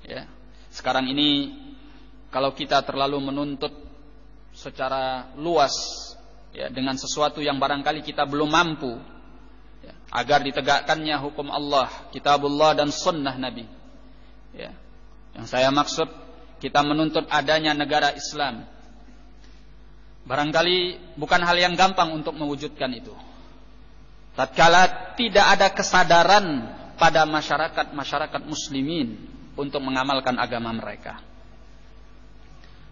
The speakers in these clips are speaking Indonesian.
Ya. Sekarang ini kalau kita terlalu menuntut secara luas ya, dengan sesuatu yang barangkali kita belum mampu ya, agar ditegakkannya hukum Allah, kitabullah dan sunnah Nabi ya. Yang saya maksud, kita menuntut adanya negara Islam, barangkali bukan hal yang gampang untuk mewujudkan itu tatkala tidak ada kesadaran pada masyarakat muslimin untuk mengamalkan agama mereka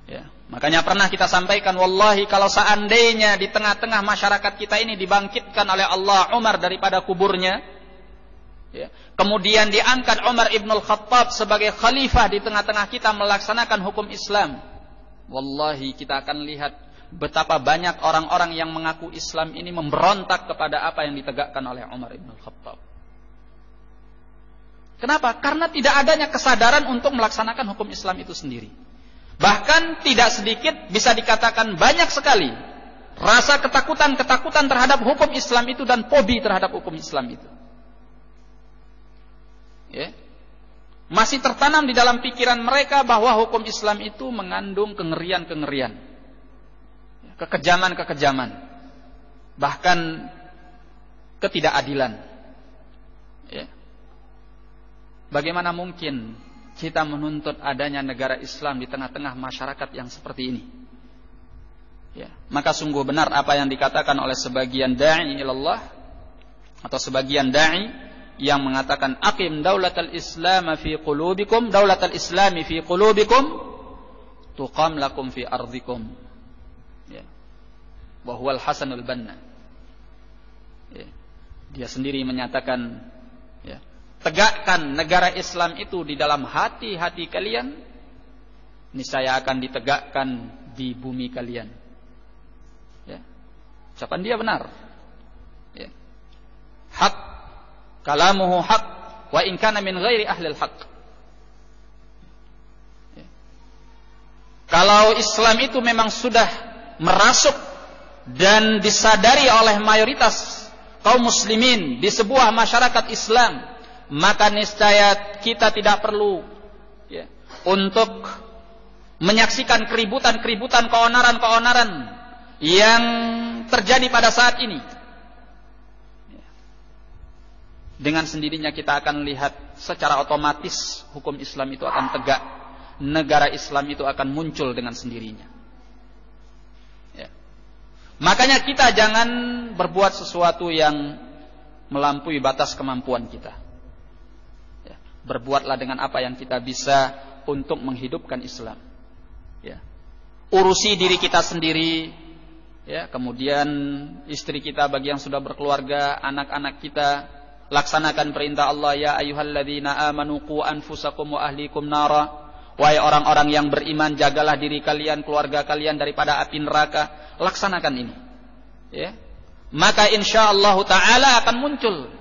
ya. Makanya pernah kita sampaikan, wallahi kalau seandainya di tengah-tengah masyarakat kita ini dibangkitkan oleh Allah Umar daripada kuburnya ya, kemudian diangkat Umar ibnul Khattab sebagai khalifah di tengah-tengah kita melaksanakan hukum Islam, wallahi kita akan lihat betapa banyak orang-orang yang mengaku Islam ini memberontak kepada apa yang ditegakkan oleh Umar ibnul Khattab. Kenapa? Karena tidak adanya kesadaran untuk melaksanakan hukum Islam itu sendiri. Bahkan tidak sedikit, bisa dikatakan banyak sekali rasa ketakutan terhadap hukum Islam itu dan fobi terhadap hukum Islam itu ya. Masih tertanam di dalam pikiran mereka bahwa hukum Islam itu mengandung kengerian-kengerian, kekejaman-kekejaman, bahkan ketidakadilan ya. Bagaimana mungkin kita menuntut adanya negara Islam di tengah-tengah masyarakat yang seperti ini ya. Maka sungguh benar apa yang dikatakan oleh sebagian da'i ilallah atau sebagian da'i yang mengatakan aqim daulatal Islam fi qulubikum, daulatal Islami fi qulubikum tuqam lakum fi ardikum ya. Wa huwal Hasanul Banna ya. Dia sendiri menyatakan ya, tegakkan negara Islam itu di dalam hati-hati kalian, niscaya akan ditegakkan di bumi kalian ya. Ucapan dia benar ya. Hak, kalamuhu hak wa in kana min ghairi ahlil haq ya. Kalau Islam itu memang sudah merasuk dan disadari oleh mayoritas kaum muslimin di sebuah masyarakat Islam, maka niscaya kita tidak perlu ya, untuk menyaksikan keributan-keributan, keonaran-keonaran yang terjadi pada saat ini. Dengan sendirinya kita akan lihat secara otomatis hukum Islam itu akan tegak, negara Islam itu akan muncul dengan sendirinya. Ya. Makanya kita jangan berbuat sesuatu yang melampaui batas kemampuan kita. Ya. Berbuatlah dengan apa yang kita bisa untuk menghidupkan Islam. Ya. Urusi diri kita sendiri, ya, kemudian istri kita bagi yang sudah berkeluarga, anak-anak kita, laksanakan perintah Allah, ya ayyuhalladzina amanu qu anfusakum wa ahlikum nara. Wahai orang-orang yang beriman, jagalah diri kalian, keluarga kalian daripada api neraka. Laksanakan ini. Ya. Maka insyaallah taala akan muncul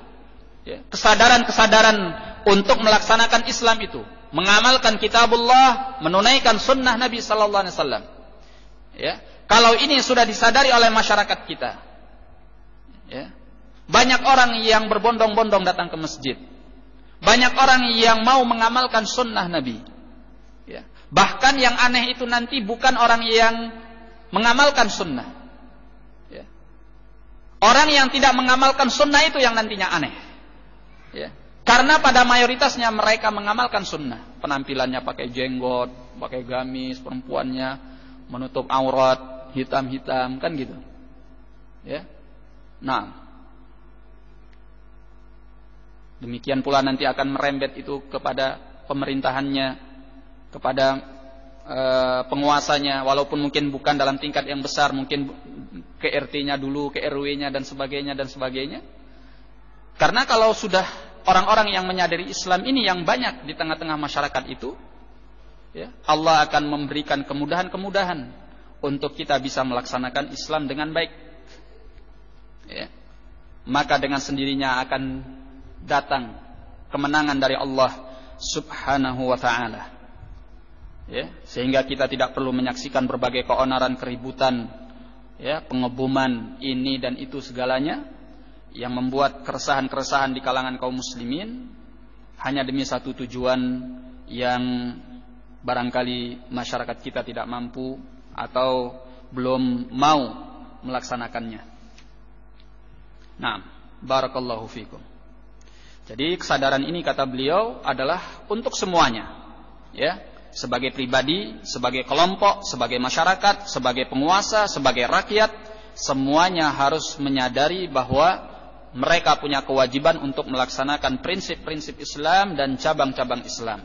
ya, kesadaran-kesadaran untuk melaksanakan Islam itu, mengamalkan kitabullah, menunaikan sunnah Nabi sallallahu alaihi wasallam. Ya. Kalau ini sudah disadari oleh masyarakat kita, ya, banyak orang yang berbondong-bondong datang ke masjid, banyak orang yang mau mengamalkan sunnah Nabi. Ya. Bahkan yang aneh itu nanti bukan orang yang mengamalkan sunnah. Ya. Orang yang tidak mengamalkan sunnah itu yang nantinya aneh. Ya. Karena pada mayoritasnya mereka mengamalkan sunnah. Penampilannya pakai jenggot, pakai gamis, perempuannya menutup aurat, hitam-hitam, kan gitu. Ya. Nah, demikian pula nanti akan merembet itu kepada pemerintahannya, kepada penguasanya, walaupun mungkin bukan dalam tingkat yang besar, mungkin ke RT-nya dulu, ke RW-nya dan sebagainya dan sebagainya. Karena kalau sudah orang-orang yang menyadari Islam ini yang banyak di tengah-tengah masyarakat itu, ya, Allah akan memberikan kemudahan-kemudahan untuk kita bisa melaksanakan Islam dengan baik. Ya. Maka dengan sendirinya akan datang kemenangan dari Allah Subhanahu wa ta'ala. Ya, sehingga kita tidak perlu menyaksikan berbagai keonaran, keributan, ya, pengeboman ini dan itu segalanya yang membuat keresahan-keresahan di kalangan kaum muslimin hanya demi satu tujuan, yang barangkali masyarakat kita tidak mampu atau belum mau melaksanakannya. Nah, barakallahu fikum. Jadi kesadaran ini kata beliau adalah untuk semuanya, ya, sebagai pribadi, sebagai kelompok, sebagai masyarakat, sebagai penguasa, sebagai rakyat, semuanya harus menyadari bahwa mereka punya kewajiban untuk melaksanakan prinsip-prinsip Islam dan cabang-cabang Islam.